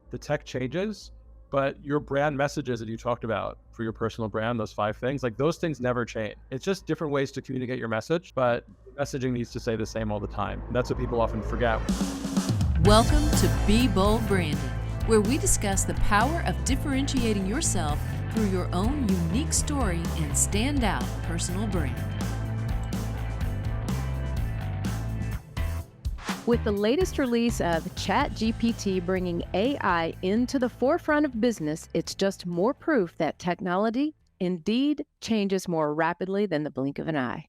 the tech changes, but your brand messages that you talked about for your personal brand, those 5 things, like those things never change. It's just different ways to communicate your message, but messaging needs to stay the same all the time. And that's what people often forget. Welcome to Be Bold Branding, where we discuss the power of differentiating yourself through your own unique story and standout personal brand. With the latest release of Chat GPT bringing AI into the forefront of business, it's just more proof that technology indeed changes more rapidly than the blink of an eye.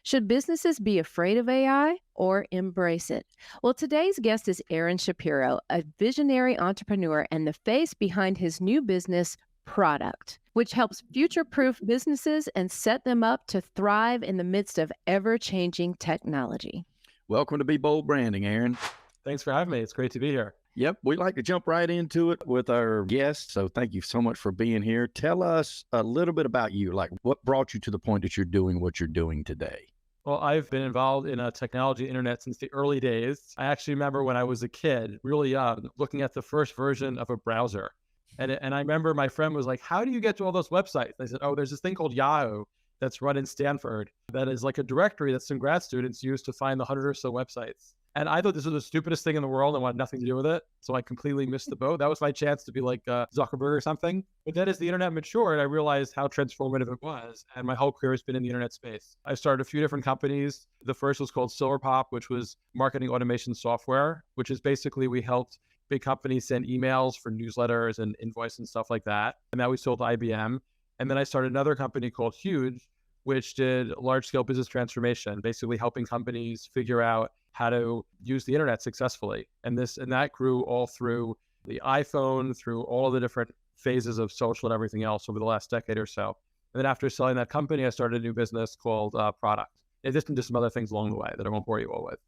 Should businesses be afraid of AI or embrace it? Well, today's guest is Aaron Shapiro, a visionary entrepreneur and the face behind his new business, Product, which helps future-proof businesses and set them up to thrive in the midst of ever-changing technology. Welcome to Be Bold Branding, Aaron. Thanks for having me. It's great to be here. Yep, we'd like to jump right into it with our guests. So thank you so much for being here. Tell us a little bit about you, like what brought you to the point that you're doing what you're doing today? Well, I've been involved in technology internet since the early days. I actually remember when I was a kid, really young, looking at the first version of a browser. And I remember my friend was like, how do you get to all those websites? I said, oh, there's this thing called Yahoo that's run in Stanford that is like a directory that some grad students use to find the 100 or so websites. And I thought this was the stupidest thing in the world and wanted nothing to do with it. So I completely missed the boat. That was my chance to be like Zuckerberg or something. But then as the internet matured, I realized how transformative it was. And my whole career has been in the internet space. I started a few different companies. The first was called Silverpop, which was marketing automation software, which is basically we helped big companies send emails for newsletters and invoice and stuff like that. And that we sold to IBM. And then I started another company called Huge, which did large-scale business transformation, basically helping companies figure out how to use the internet successfully. And that grew all through the iPhone, through all of the different phases of social and everything else over the last decade or so. And then after selling that company, I started a new business called Product. In addition to some other things along the way that I won't bore you all with.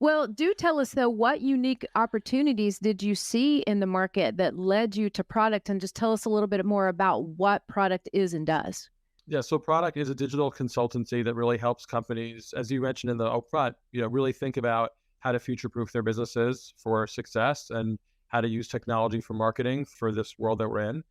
Well, do tell us, though, what unique opportunities did you see in the market that led you to Product? And just tell us a little bit more about what Product is and does. Yeah, so Product is a digital consultancy that really helps companies, as you mentioned in the upfront, really think about how to future-proof their businesses for success and how to use technology for marketing for this world that we're in.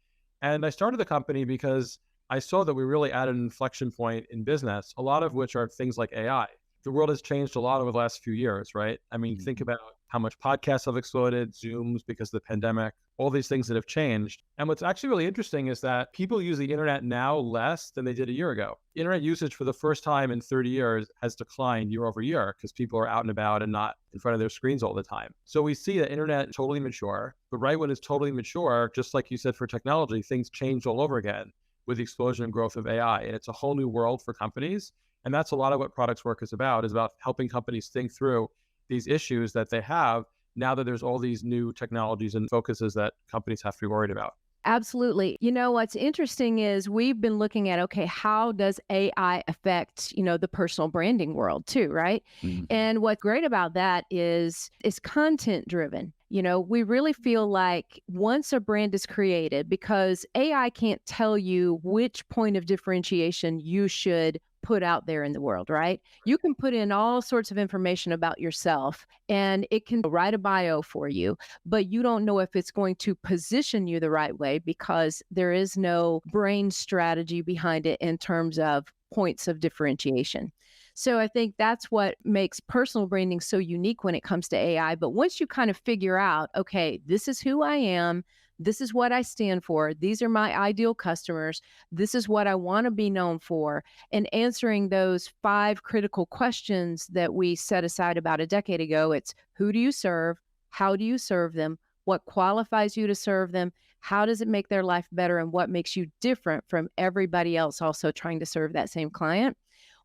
And I started the company because I saw that we really at an inflection point in business, a lot of which are things like AI. The world has changed a lot over the last few years, right? I mean, think about how much podcasts have exploded, Zooms because of the pandemic, all these things that have changed. And what's actually really interesting is that people use the internet now less than they did a year ago. Internet usage for the first time in 30 years has declined year over year because people are out and about and not in front of their screens all the time. So we see the internet totally mature, but right when it's totally mature, just like you said for technology, things change all over again with the explosion and growth of AI. And it's a whole new world for companies. And that's a lot of what Products Work is about helping companies think through these issues that they have now that there's all these new technologies and focuses that companies have to be worried about. Absolutely. You know, what's interesting is we've been looking at, okay, how does AI affect, the personal branding world too, right? Mhm. And what's great about that is it's content driven. We really feel like once a brand is created, because AI can't tell you which point of differentiation you should put out there in the world, right? You can put in all sorts of information about yourself and it can write a bio for you, but you don't know if it's going to position you the right way because there is no brain strategy behind it in terms of points of differentiation. So I think that's what makes personal branding so unique when it comes to AI. But once you kind of figure out, okay, this is who I am, this is what I stand for, these are my ideal customers, this is what I want to be known for, and answering those 5 critical questions that we set aside about a decade ago, it's who do you serve? How do you serve them? What qualifies you to serve them? How does it make their life better? And what makes you different from everybody else also trying to serve that same client?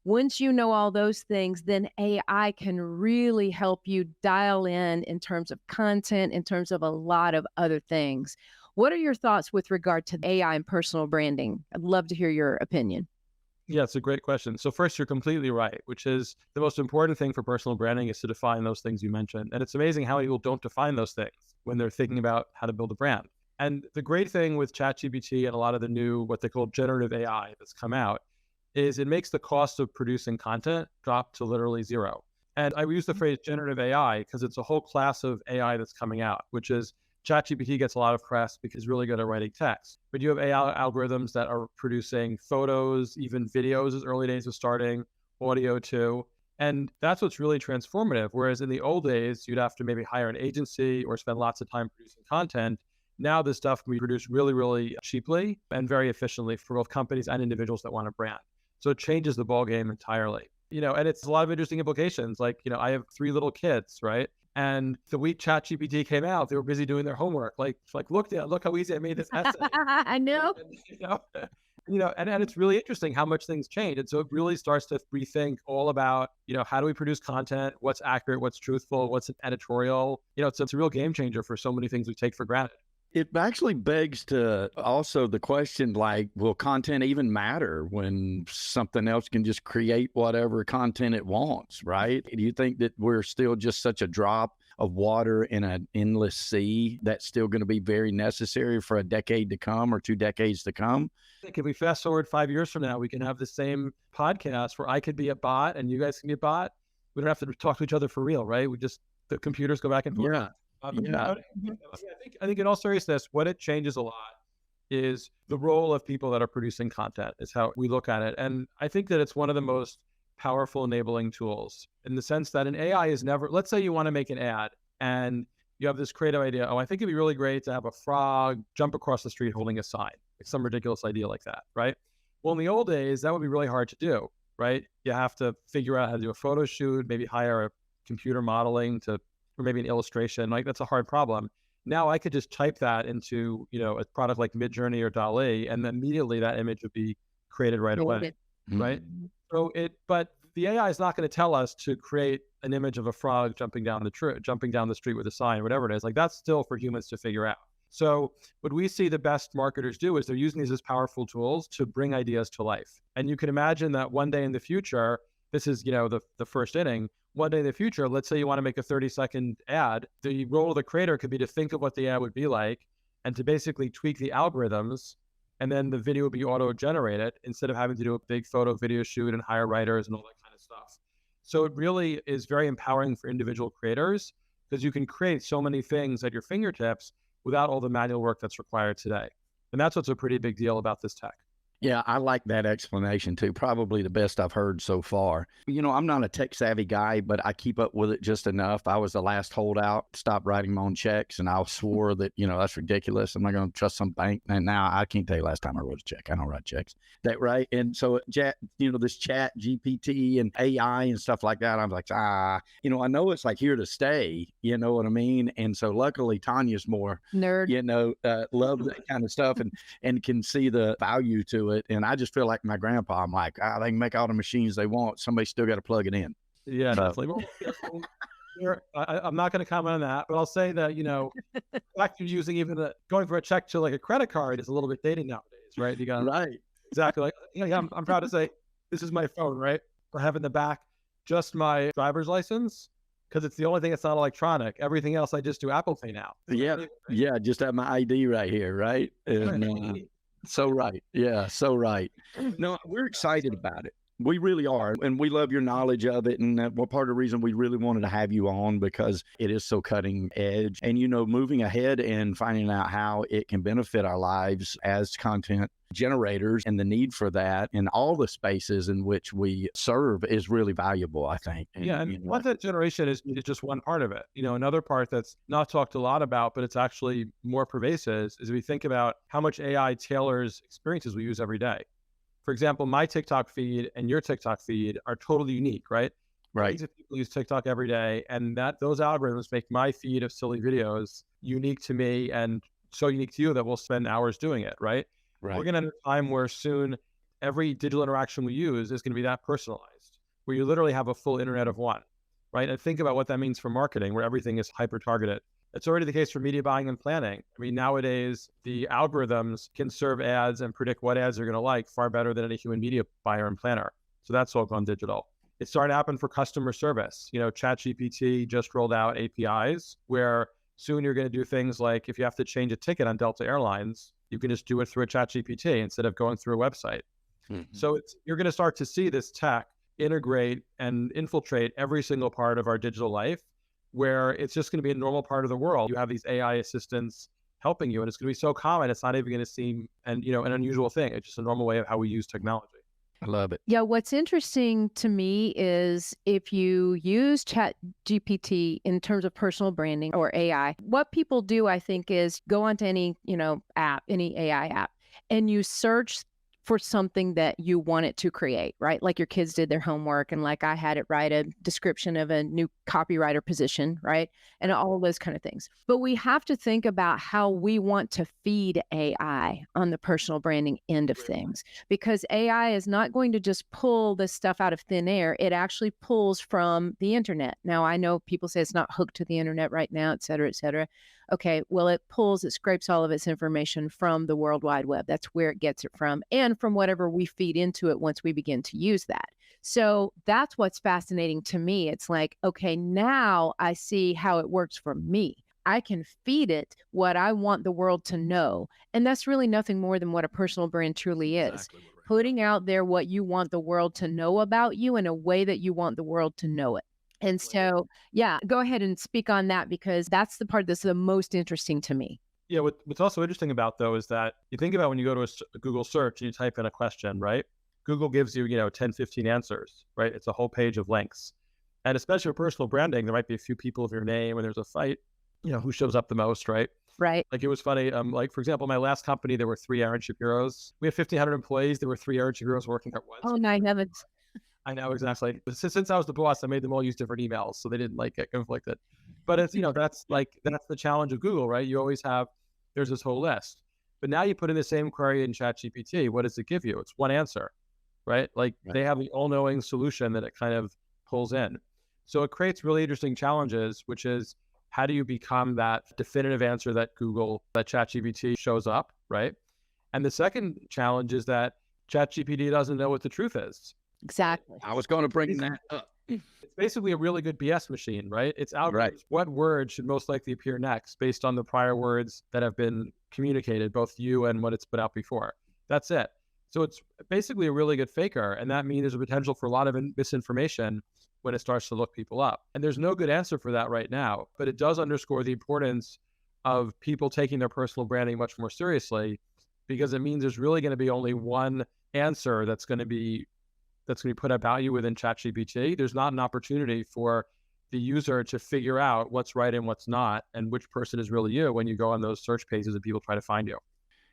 Once you know all those things, then AI can really help you dial in terms of content, in terms of a lot of other things. What are your thoughts with regard to AI and personal branding? I'd love to hear your opinion. Yeah, it's a great question. So first, you're completely right, which is the most important thing for personal branding is to define those things you mentioned. And it's amazing how many people don't define those things when they're thinking about how to build a brand. And the great thing with ChatGPT and a lot of the new, what they call generative AI that's come out, is it makes the cost of producing content drop to literally zero. And I use the phrase generative AI because it's a whole class of AI that's coming out, which is ChatGPT gets a lot of press because it's really good at writing text. But you have AI algorithms that are producing photos, even videos as early days of starting, audio too. And that's what's really transformative. Whereas in the old days, you'd have to maybe hire an agency or spend lots of time producing content. Now this stuff can be produced really, really cheaply and very efficiently for both companies and individuals that want to brand. So it changes the ballgame entirely. And it's a lot of interesting implications. Like, I have 3 little kids, right? And the week ChatGPT came out, they were busy doing their homework. Like look how easy I made this essay. I know. And it's really interesting how much things change. And so it really starts to rethink all about, how do we produce content? What's accurate? What's truthful? What's an editorial? It's a real game changer for so many things we take for granted. It actually begs to also the question, like, will content even matter when something else can just create whatever content it wants, right? Do you think that we're still just such a drop of water in an endless sea that's still going to be very necessary for a decade to come or 2 decades to come? I think if we fast forward 5 years from now, we can have the same podcast where I could be a bot and you guys can be a bot. We don't have to talk to each other for real, right? The computers go back and forth. Yeah. I think in all seriousness, what it changes a lot is the role of people that are producing content is how we look at it. And I think that it's one of the most powerful enabling tools in the sense that an AI is never, let's say you want to make an ad and you have this creative idea. Oh, I think it'd be really great to have a frog jump across the street holding a sign, like some ridiculous idea like that, right? Well, in the old days, that would be really hard to do, right? You have to figure out how to do a photo shoot, maybe hire a computer modeling or maybe an illustration. Like that's a hard problem. Now I could just type that into, a product like Midjourney or DALL-E, and then immediately that image would be created right away, right? So but the AI is not going to tell us to create an image of a frog jumping down the street with a sign, whatever it is. Like that's still for humans to figure out. So what we see the best marketers do is they're using these as powerful tools to bring ideas to life. And you can imagine that one day in the future, this is, the first inning, one day in the future, let's say you want to make a 30-second ad, the role of the creator could be to think of what the ad would be like and to basically tweak the algorithms, and then the video would be auto-generated instead of having to do a big photo video shoot and hire writers and all that kind of stuff. So it really is very empowering for individual creators because you can create so many things at your fingertips without all the manual work that's required today. And that's what's a pretty big deal about this tech. Yeah, I like that explanation too. Probably the best I've heard so far. I'm not a tech savvy guy, but I keep up with it just enough. I was the last holdout, stopped writing my own checks, and I swore that, that's ridiculous. I'm not going to trust some bank. And now I can't tell you last time I wrote a check. I don't write checks. That right? And so, this Chat GPT and AI and stuff like that, I'm like, I know it's like here to stay. You know what I mean? And so luckily Tanya's more nerd, loves that kind of stuff and can see the value to it. And I just feel like my grandpa. I'm like, they can make all the machines they want. Somebody's still got to plug it in. Yeah, definitely. I'm not going to comment on that, but I'll say that, the fact you're using even going for a check to like a credit card is a little bit dated nowadays, right? You got right. Exactly. Like, I'm proud to say this is my phone, right? I have in the back just my driver's license because it's the only thing that's not electronic. Everything else I just do Apple Pay now. Yeah. Just have my ID right here, right? And, so right. Yeah, so right. No, we're excited about it. We really are. And we love your knowledge of it. And part of the reason we really wanted to have you on because it is so cutting edge. And, moving ahead and finding out how it can benefit our lives as content generators and the need for that in all the spaces in which we serve is really valuable, I think. And content generation is just one part of it. Another part that's not talked a lot about, but it's actually more pervasive is we think about how much AI tailors experiences we use every day. For example, my TikTok feed and your TikTok feed are totally unique, right? Right. Millions of people use TikTok every day, and those algorithms make my feed of silly videos unique to me and so unique to you that we'll spend hours doing it, right? Right. We're going to have a time where soon every digital interaction we use is going to be that personalized, where you literally have a full internet of one, right? And think about what that means for marketing, where everything is hyper-targeted. It's already the case for media buying and planning. I mean, nowadays, the algorithms can serve ads and predict what ads you're going to like far better than any human media buyer and planner. So that's all gone digital. It's starting to happen for customer service. Chat GPT just rolled out APIs where soon you're going to do things like if you have to change a ticket on Delta Airlines, you can just do it through a Chat GPT instead of going through a website. Mm-hmm. So you're going to start to see this tech integrate and infiltrate every single part of our digital life where it's just going to be a normal part of the world. You have these AI assistants helping you, and it's going to be so common, it's not even going to seem an unusual thing. It's just a normal way of how we use technology. I love it. Yeah, what's interesting to me is if you use Chat GPT in terms of personal branding or AI, what people do, I think, is go onto any, app, any AI app, and you search for something that you want it to create, right? Like your kids did their homework, and like I had it write a description of a new copywriter position, right? And all of those kind of things. But we have to think about how we want to feed AI on the personal branding end of things, because AI is not going to just pull this stuff out of thin air. It actually pulls from the internet. Now, I know people say it's not hooked to the internet right now, et cetera, et cetera. Okay, well, it scrapes all of its information from the World Wide Web. That's where it gets it from, and from whatever we feed into it once we begin to use that. So that's what's fascinating to me. It's like, okay, now I see how it works for me. I can feed it what I want the world to know. And that's really nothing more than what a personal brand truly is. Exactly. Putting out there what you want the world to know about you in a way that you want the world to know it. And so, yeah, go ahead and speak on that, because that's the part that's the most interesting to me. Yeah, what's also interesting about, though, is that you think about when you go to a Google search and you type in a question, right? Google gives you, 10, 15 answers, right? It's a whole page of links. And especially for personal branding, there might be a few people of your name and there's a fight, who shows up the most, right? Right. Like it was funny. Like, for example, my last company, there were 3 Aaron Shapiros. We had 1,500 employees. There were 3 Aaron Shapiros working at once. Oh, my heavens. I know, exactly. Since I was the boss, I made them all use different emails, so they didn't get conflicted. But it's, that's the challenge of Google, right? You always there's this whole list. But now you put in the same query in Chat GPT, what does it give you? It's one answer, right? Right. They have the all-knowing solution that it kind of pulls in. So it creates really interesting challenges, which is, how do you become that definitive answer that Chat GPT shows up, right? And the second challenge is that Chat GPT doesn't know what the truth is. Exactly. I was going to bring that up. It's basically a really good BS machine, right? It's algorithms. Right. What word should most likely appear next based on the prior words that have been communicated, both you and what it's put out before. That's it. So it's basically a really good faker. And that means there's a potential for a lot of misinformation when it starts to look people up. And there's no good answer for that right now, but it does underscore the importance of people taking their personal branding much more seriously, because it means there's really going to be only one answer that's going to be put at value within ChatGPT. There's not an opportunity for the user to figure out what's right and what's not, and which person is really you when you go on those search pages and people try to find you.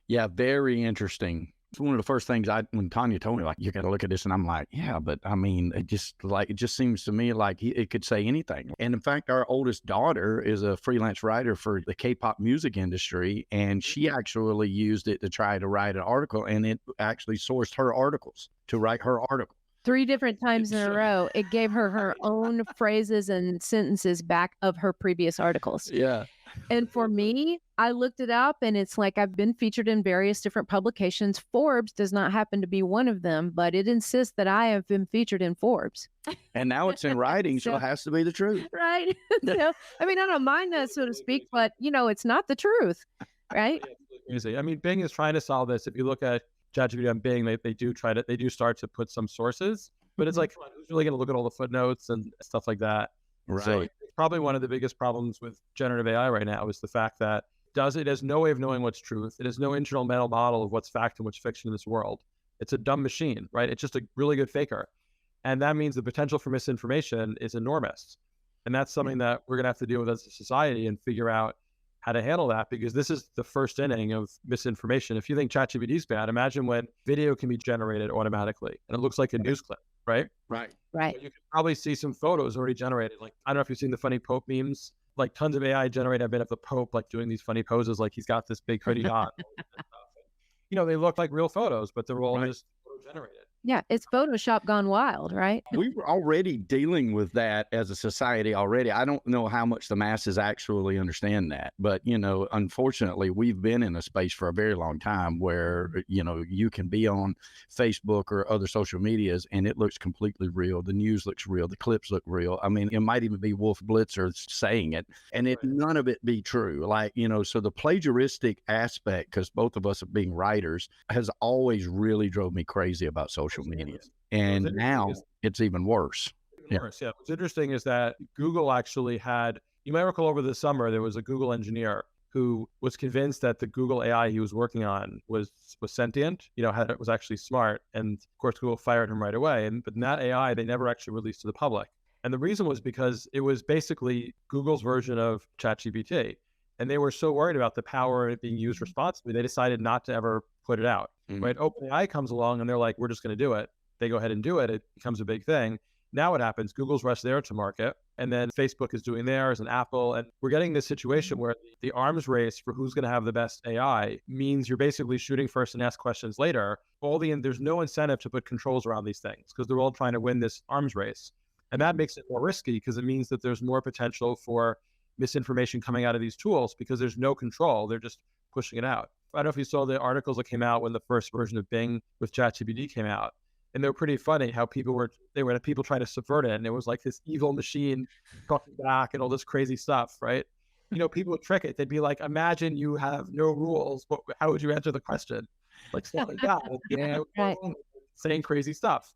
Yeah, very interesting. It's one of the first things when Tanya told me, like, you got to look at this, and I'm like, yeah, but I mean, it just seems to me like it could say anything. And in fact, our oldest daughter is a freelance writer for the K-pop music industry, and she actually used it to try to write an article, and it actually sourced her articles to write her article. 3 different times in a row, it gave her own phrases and sentences back of her previous articles. Yeah. And for me, I looked it up, and it's like, I've been featured in various different publications. Forbes does not happen to be one of them, but it insists that I have been featured in Forbes. And now it's in writing, so it has to be the truth. Right. So, I mean, I don't mind that, so to speak, but it's not the truth, right? Easy. I mean, Bing is trying to solve this. If you look at ChatGPT on Bing, they do start to put some sources, but it's like, come on, who's really going to look at all the footnotes and stuff like that? Right. So it's probably one of the biggest problems with generative AI right now is the fact that it has no way of knowing what's truth. It has no internal mental model of what's fact and what's fiction in this world. It's a dumb machine, right? It's just a really good faker. And that means the potential for misinformation is enormous. And that's something that we're going to have to deal with as a society and figure out how to handle that, because this is the first inning of misinformation. If you think ChatGPT is bad, imagine when video can be generated automatically and it looks like a news clip, right? Right. But you can probably see some photos already generated. Like, I don't know if you've seen the funny Pope memes. Like, tons of AI generated a bit of the Pope, like doing these funny poses, like he's got this big hoodie on. They look like real photos, but they're all just photo generated. Yeah, it's Photoshop gone wild, right? We were already dealing with that as a society already. I don't know how much the masses actually understand that, but, unfortunately, we've been in a space for a very long time where, you can be on Facebook or other social medias and it looks completely real. The news looks real. The clips look real. I mean, it might even be Wolf Blitzer saying it, and none of it be true. Like, so the plagiaristic aspect, because both of us are being writers, has always really drove me crazy about social media. And now it's even worse. What's interesting is that Google actually had You might recall over the summer, there was a Google engineer who was convinced that the Google AI he was working on was sentient, was actually smart. And of course, Google fired him right away. But in that AI, they never actually released to the public. And the reason was because it was basically Google's version of Chat GPT. And they were so worried about the power of it being used responsibly, they decided not to ever put it out, right? OpenAI comes along and they're like, we're just going to do it. They go ahead and do it. It becomes a big thing. Now what happens? Google's rushed there to market, and then Facebook is doing theirs, and Apple, and we're getting this situation where the arms race for who's going to have the best AI means you're basically shooting first and ask questions later. There's no incentive to put controls around these things because they're all trying to win this arms race. And that makes it more risky because it means that there's more potential for misinformation coming out of these tools because there's no control. They're just pushing it out. I don't know if you saw the articles that came out when the first version of Bing with ChatGPT came out. And they were pretty funny how people were trying to subvert it. And it was like this evil machine talking back and all this crazy stuff, right? People would trick it. They'd be like, imagine you have no rules. How would you answer the question? Like stuff like that. Right. Saying crazy stuff.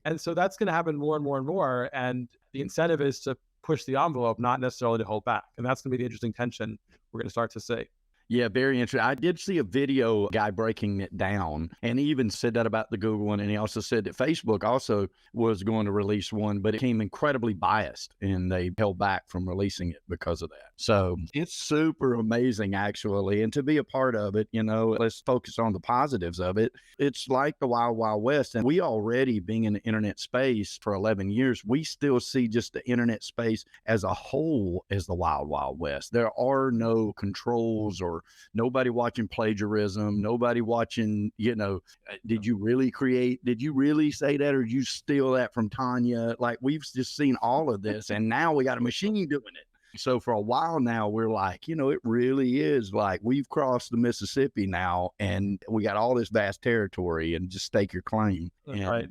And so that's going to happen more and more and more. And the incentive is to push the envelope, not necessarily to hold back. And that's going to be the interesting tension we're going to start to see. Yeah, very interesting. I did see a video guy breaking it down, and he even said that about the Google one. And he also said that Facebook also was going to release one, but it came incredibly biased and they held back from releasing it because of that. So it's super amazing, actually. And to be a part of it, let's focus on the positives of it. It's like the Wild Wild West. And we already, being in the internet space for 11 years, we still see just the internet space as a whole as the Wild Wild West. There are no controls or nobody watching plagiarism, nobody watching, did you really say that, or did you steal that from Tanya? Like, we've just seen all of this, and now we got a machine doing it. So for a while now, we're like, it really is like we've crossed the Mississippi now, and we got all this vast territory, and just stake your claim. Right.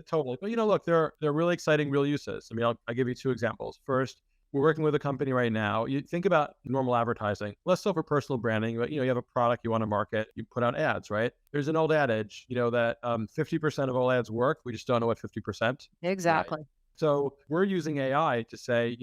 Totally. But look, there are really exciting real uses. I mean, I'll give you two examples. First, we're working with a company right now. You think about normal advertising, less so for personal branding, but you have a product you want to market, you put out ads, right? There's an old adage, that 50% of all ads work. We just don't know what 50%. Exactly. Right? So we're using AI to say,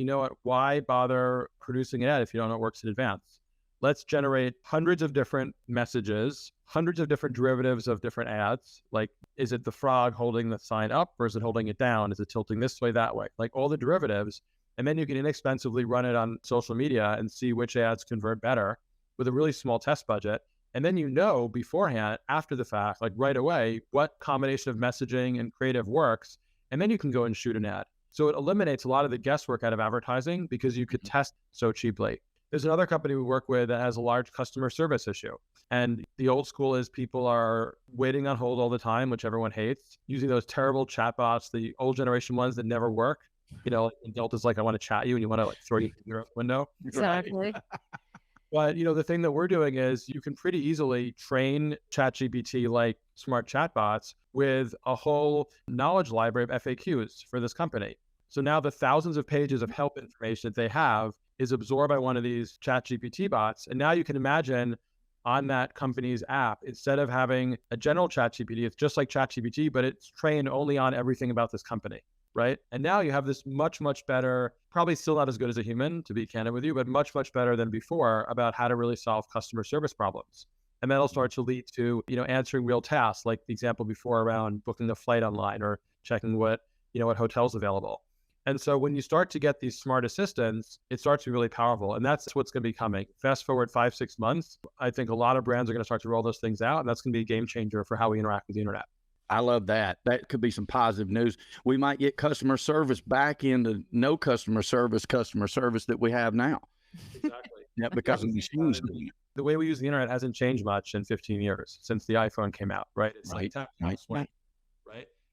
why bother producing an ad if you don't know it works in advance? Let's generate hundreds of different messages, hundreds of different derivatives of different ads. Like, is it the frog holding the sign up, or is it holding it down? Is it tilting this way, that way? Like all the derivatives. And then you can inexpensively run it on social media and see which ads convert better with a really small test budget. And then beforehand, after the fact, like right away, what combination of messaging and creative works. And then you can go and shoot an ad. So it eliminates a lot of the guesswork out of advertising because you could test so cheaply. There's another company we work with that has a large customer service issue. And the old school is people are waiting on hold all the time, which everyone hates, using those terrible chatbots, the old generation ones that never work. Like Delta's like, I want to chat you, and you want to throw you through the window. Exactly. But the thing that we're doing is you can pretty easily train ChatGPT like smart chatbots with a whole knowledge library of FAQs for this company. So now the thousands of pages of help information that they have is absorbed by one of these ChatGPT bots. And now you can imagine on that company's app, instead of having a general ChatGPT, it's just like ChatGPT, but it's trained only on everything about this company. Right. And now you have this much, much better, probably still not as good as a human, to be candid with you, but much, much better than before about how to really solve customer service problems. And that'll start to lead to, answering real tasks, like the example before around booking a flight online or checking what hotel's available. And so when you start to get these smart assistants, it starts to be really powerful. And that's what's going to be coming. Fast forward 5-6 months, I think a lot of brands are going to start to roll those things out. And that's going to be a game changer for how we interact with the internet. I love that. That could be some positive news. We might get customer service back into no customer service that we have now. Exactly. Yeah, because of machines. The way we use the internet hasn't changed much in 15 years since the iPhone came out, right? It's right.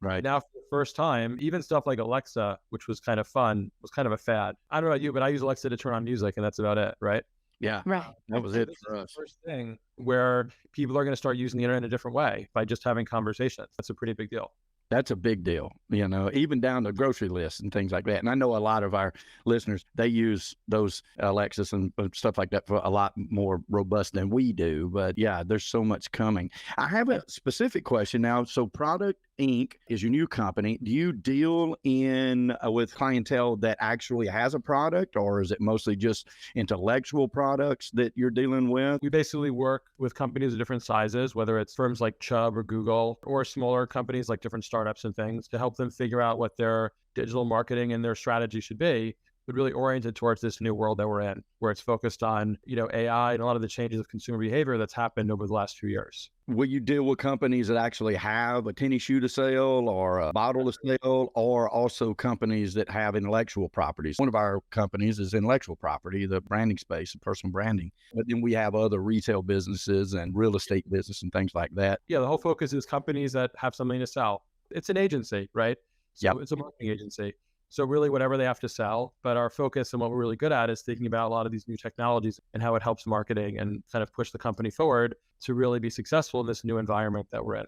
Right. Now, for the first time, even stuff like Alexa, which was kind of fun, was kind of a fad. I don't know about you, but I use Alexa to turn on music, and that's about it, right? Yeah, right. That was it for us. The first thing where people are going to start using the internet in a different way by just having conversations. That's a pretty big deal. That's a big deal, even down to grocery lists and things like that. And I know a lot of our listeners, they use those Alexas and stuff like that for a lot more robust than we do. But yeah, there's so much coming. I have a specific question now. So product Inc. is your new company. Do you deal in with clientele that actually has a product, or is it mostly just intellectual products that you're dealing with? We basically work with companies of different sizes, whether it's firms like Chubb or Google, or smaller companies like different startups and things, to help them figure out what their digital marketing and their strategy should be, but really oriented towards this new world that we're in, where it's focused on, AI and a lot of the changes of consumer behavior that's happened over the last few years. Will you deal with companies that actually have a tennis shoe to sell or a bottle to sell, or also companies that have intellectual properties? One of our companies is intellectual property, the branding space, and personal branding. But then we have other retail businesses and real estate business and things like that. Yeah, the whole focus is companies that have something to sell. It's an agency, right? So Yep. It's a marketing agency. So really whatever they have to sell, but our focus and what we're really good at is thinking about a lot of these new technologies and how it helps marketing and kind of push the company forward to really be successful in this new environment that we're in.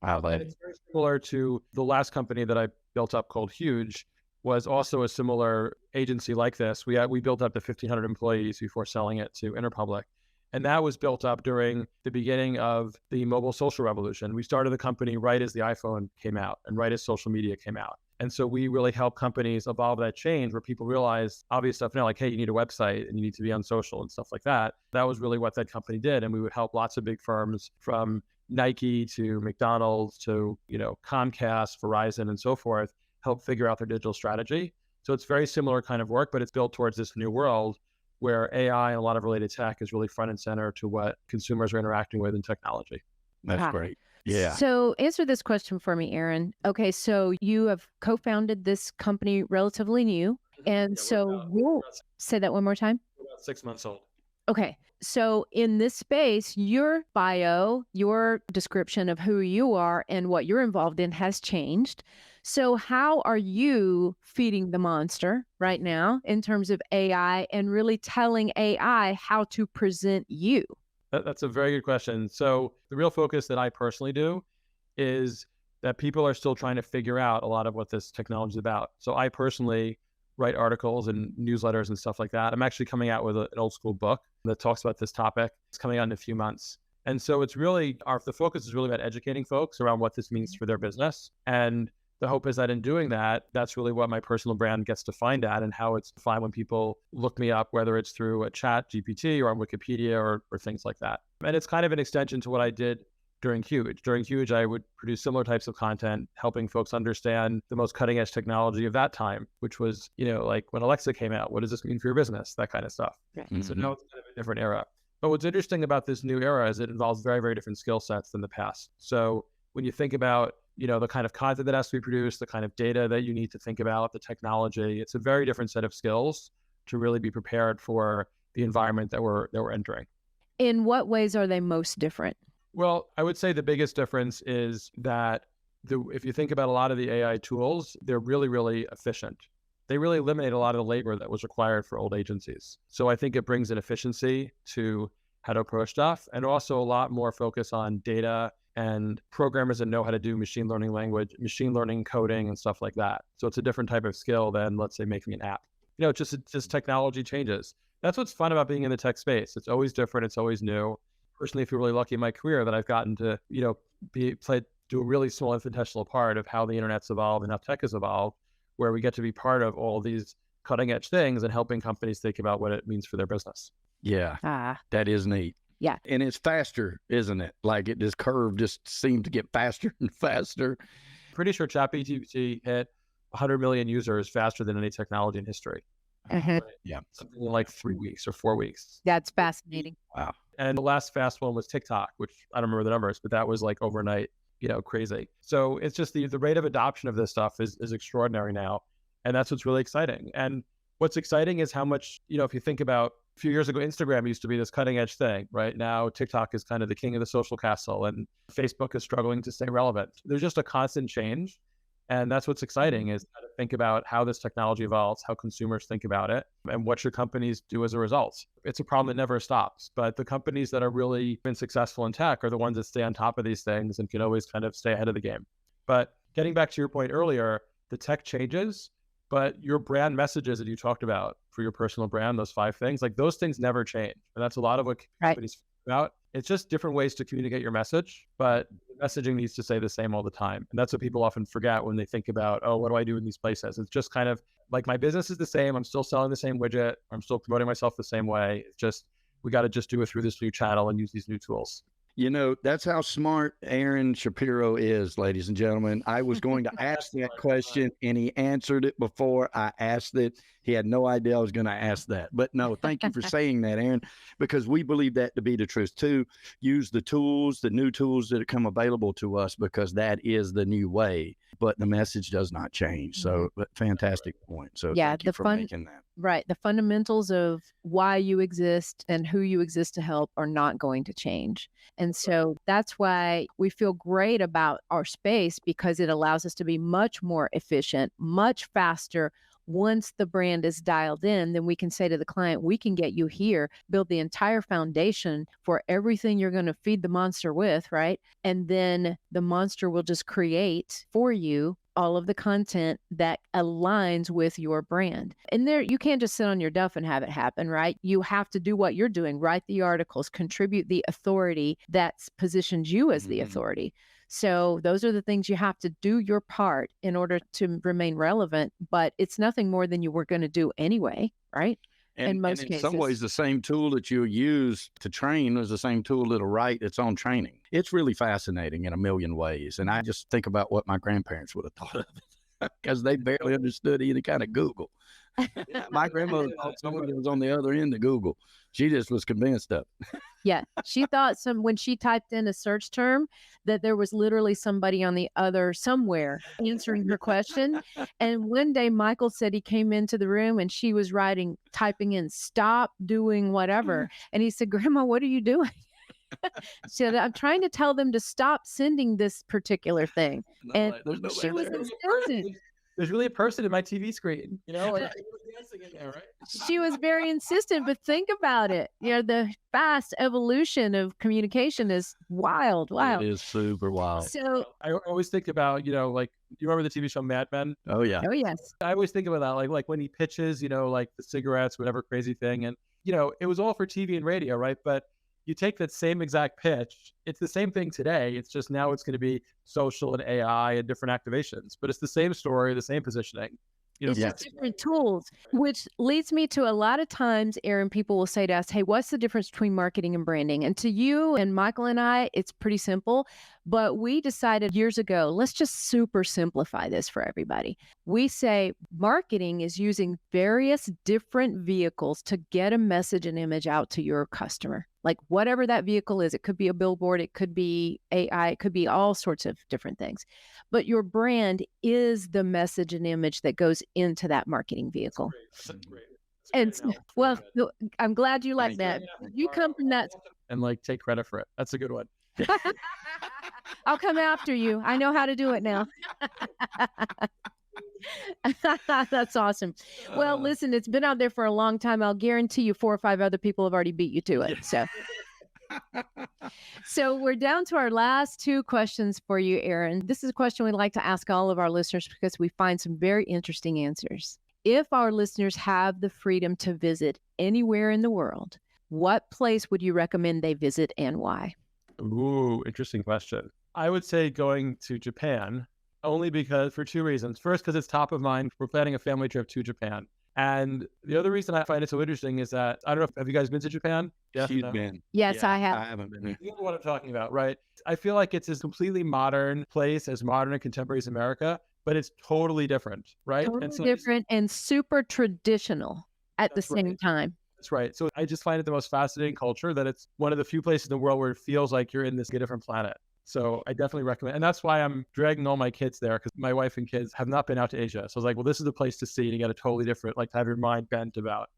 Wow, And it's very similar to the last company that I built up called Huge, was also a similar agency like this. We built up to 1,500 employees before selling it to Interpublic. And that was built up during the beginning of the mobile social revolution. We started the company right as the iPhone came out and right as social media came out. And so we really help companies evolve that change where people realize obvious stuff now, like, hey, you need a website and you need to be on social and stuff like that. That was really what that company did. And we would help lots of big firms from Nike to McDonald's to, Comcast, Verizon, and so forth, help figure out their digital strategy. So it's very similar kind of work, but it's built towards this new world where AI and a lot of related tech is really front and center to what consumers are interacting with in technology. That's Ah. great. Yeah. So answer this question for me, Aaron. Okay, so you have co-founded this company relatively new. And we'll say that one more time. We're about 6 months old. Okay. So in this space, your bio, your description of who you are and what you're involved in has changed. So how are you feeding the monster right now in terms of AI and really telling AI how to present you? That's a very good question. So the real focus that I personally do is that people are still trying to figure out a lot of what this technology is about. So I personally write articles and newsletters and stuff like that. I'm actually coming out with an old school book that talks about this topic. It's coming out in a few months. And so it's really, the focus is really about educating folks around what this means for their business. And the hope is that in doing that, that's really what my personal brand gets defined at and how it's defined when people look me up, whether it's through a Chat GPT or on Wikipedia or things like that. And it's kind of an extension to what I did during Huge. During Huge, I would produce similar types of content, helping folks understand the most cutting edge technology of that time, which was, like when Alexa came out, what does this mean for your business? That kind of stuff. Right. So now it's kind of a different era. But what's interesting about this new era is it involves very, very different skill sets than the past. So when you think about the kind of content that has to be produced, the kind of data that you need to think about, the technology, it's a very different set of skills to really be prepared for the environment that we're entering. In what ways are they most different? Well, I would say the biggest difference is that if you think about a lot of the AI tools, they're really, really efficient. They really eliminate a lot of the labor that was required for old agencies. So I think it brings an efficiency to how to approach stuff and also a lot more focus on data and programmers that know how to do machine learning coding and stuff like that. So it's a different type of skill than, let's say, making an app. Just technology changes. That's what's fun about being in the tech space. It's always different. It's always new. Personally, I feel really lucky in my career that I've gotten to, do a really small infinitesimal part of how the internet's evolved and how tech has evolved, where we get to be part of all these cutting edge things and helping companies think about what it means for their business. Yeah, that is neat. Yeah. And it's faster, isn't it? Like this curve just seemed to get faster and faster. Pretty sure Chat GPT hit 100 million users faster than any technology in history. Mhm. Yeah. Something like 3 weeks or 4 weeks. That's fascinating. Wow. And the last fast one was TikTok, which I don't remember the numbers, but that was like overnight, crazy. So it's just the rate of adoption of this stuff is extraordinary now. And that's what's really exciting. And what's exciting is how much, if you think about a few years ago, Instagram used to be this cutting edge thing. Right now, TikTok is kind of the king of the social castle and Facebook is struggling to stay relevant. There's just a constant change. And that's what's exciting is how to think about how this technology evolves, how consumers think about it, and what should companies do as a result. It's a problem that never stops. But the companies that are really been successful in tech are the ones that stay on top of these things and can always kind of stay ahead of the game. But getting back to your point earlier, the tech changes, but your brand messages that you talked about for your personal brand, those 5 things, like those things never change. And that's a lot of what companies think about. It's just different ways to communicate your message, but the messaging needs to stay the same all the time. And that's what people often forget when they think about, oh, what do I do in these places? It's just kind of like my business is the same. I'm still selling the same widget. I'm still promoting myself the same way. It's just, we got to just do it through this new channel and use these new tools. That's how smart Aaron Shapiro is, ladies and gentlemen. I was going to ask that question and he answered it before I asked it. He had no idea I was going to ask that. But no, thank you for saying that, Aaron, because we believe that to be the truth too. Use the tools, the new tools that come available to us, because that is the new way. But the message does not change. So, but fantastic point. So thank you for making that. Right. The fundamentals of why you exist and who you exist to help are not going to change. And so that's why we feel great about our space, because it allows us to be much more efficient, much faster. Once the brand is dialed in, then we can say to the client, we can get you here, build the entire foundation for everything you're going to feed the monster with, right? And then the monster will just create for you all of the content that aligns with your brand. And there, you can't just sit on your duff and have it happen, right? You have to do what you're doing, write the articles, contribute the authority that positions you as the authority. So those are the things you have to do your part in order to remain relevant, but it's nothing more than you were going to do anyway, right? And in most in cases. some ways, the same tool that you use to train is the same tool that'll write its own training. It's really fascinating in a million ways. And I just think about what my grandparents would have thought of it, because they barely understood any kind of Google. My grandmother thought somebody was on the other end of Google. She just was convinced of it. Yeah. She thought when she typed in a search term, that there was literally somebody on the other somewhere answering her question. And one day Michael said he came into the room and she was typing in, stop doing whatever. And he said, Grandma, what are you doing? She said, I'm trying to tell them to stop sending this particular thing. And she was insistent. There's really a person in my TV screen, like dancing in there, right? She was very insistent, but think about it. The fast evolution of communication is wild. It is super wild. So I always think about, like, you remember the TV show Mad Men? Oh, yeah. Oh, yes. I always think about that, like when he pitches, like the cigarettes, whatever crazy thing. And, it was all for TV and radio, right? But you take that same exact pitch, it's the same thing today. It's just now it's going to be social and AI and different activations, but it's the same story, the same positioning. It's just different tools, which leads me to a lot of times, Aaron, people will say to us, hey, what's the difference between marketing and branding? And to you and Michael and I, it's pretty simple. But we decided years ago, let's just super simplify this for everybody. We say marketing is using various different vehicles to get a message and image out to your customer. Like whatever that vehicle is, it could be a billboard, it could be AI, it could be all sorts of different things. But your brand is the message and image that goes into that marketing vehicle. That's great. And well, I'm glad you like that. You come from that. And take credit for it. That's a good one. I'll come after you. I know how to do it now. That's awesome. Well, listen, it's been out there for a long time. I'll guarantee you 4 or 5 other people have already beat you to it. So we're down to our last 2 questions for you, Aaron. This is a question we'd like to ask all of our listeners because we find some very interesting answers. If our listeners have the freedom to visit anywhere in the world, what place would you recommend they visit and why? Ooh, interesting question. I would say going to Japan, only because for 2 reasons. First, because it's top of mind. We're planning a family trip to Japan. And the other reason I find it so interesting is that, I don't know, have you guys been to Japan? Yes, she's been. Yes, I have. I haven't been. You know what I'm talking about, right? I feel like it's as completely modern place as modern and contemporary as America, but it's totally different, right? Totally different and super traditional at the same time. That's right. So I just find it the most fascinating culture that it's one of the few places in the world where it feels like you're in this different planet. So I definitely recommend, and that's why I'm dragging all my kids there, because my wife and kids have not been out to Asia. So I was like, well, this is the place to see to get a totally different, to have your mind bent about.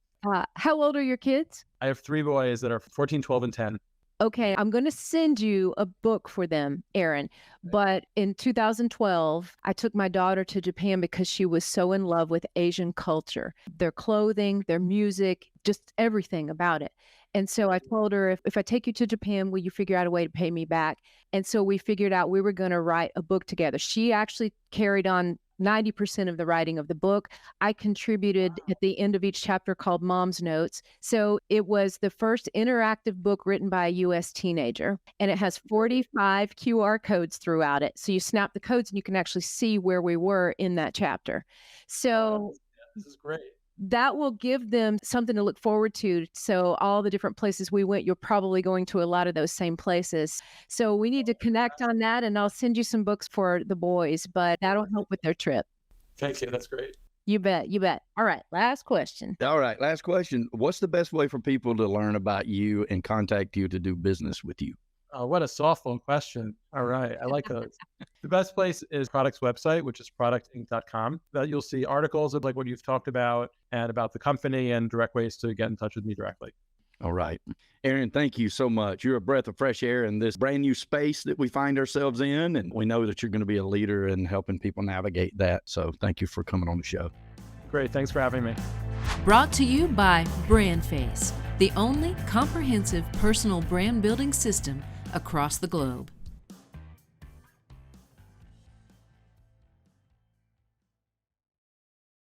How old are your kids? I have 3 boys that are 14, 12, and 10. Okay, I'm going to send you a book for them, Aaron. But in 2012, I took my daughter to Japan because she was so in love with Asian culture, their clothing, their music, just everything about it. And so I told her, if I take you to Japan, will you figure out a way to pay me back? And so we figured out we were going to write a book together. She actually carried on 90% of the writing of the book. I contributed at the end of each chapter called Mom's Notes. So it was the first interactive book written by a U.S. teenager, and it has 45 QR codes throughout it. So you snap the codes and you can actually see where we were in that chapter. So This is great. that will give them something to look forward to. So all the different places we went, you're probably going to a lot of those same places. So we need to connect on that, and I'll send you some books for the boys, but that'll help with their trip. Thank you. That's great. You bet. You bet. All right. Last question. All right. Last question. What's the best way for people to learn about you and contact you to do business with you? Oh, what a softball question. All right. I like those. The best place is Product's website, which is productinc.com. That you'll see articles of like what you've talked about and about the company and direct ways to get in touch with me directly. All right. Aaron, thank you so much. You're a breath of fresh air in this brand new space that we find ourselves in. And we know that you're going to be a leader in helping people navigate that. So thank you for coming on the show. Great. Thanks for having me. Brought to you by BrandFace, the only comprehensive personal brand building system across the globe.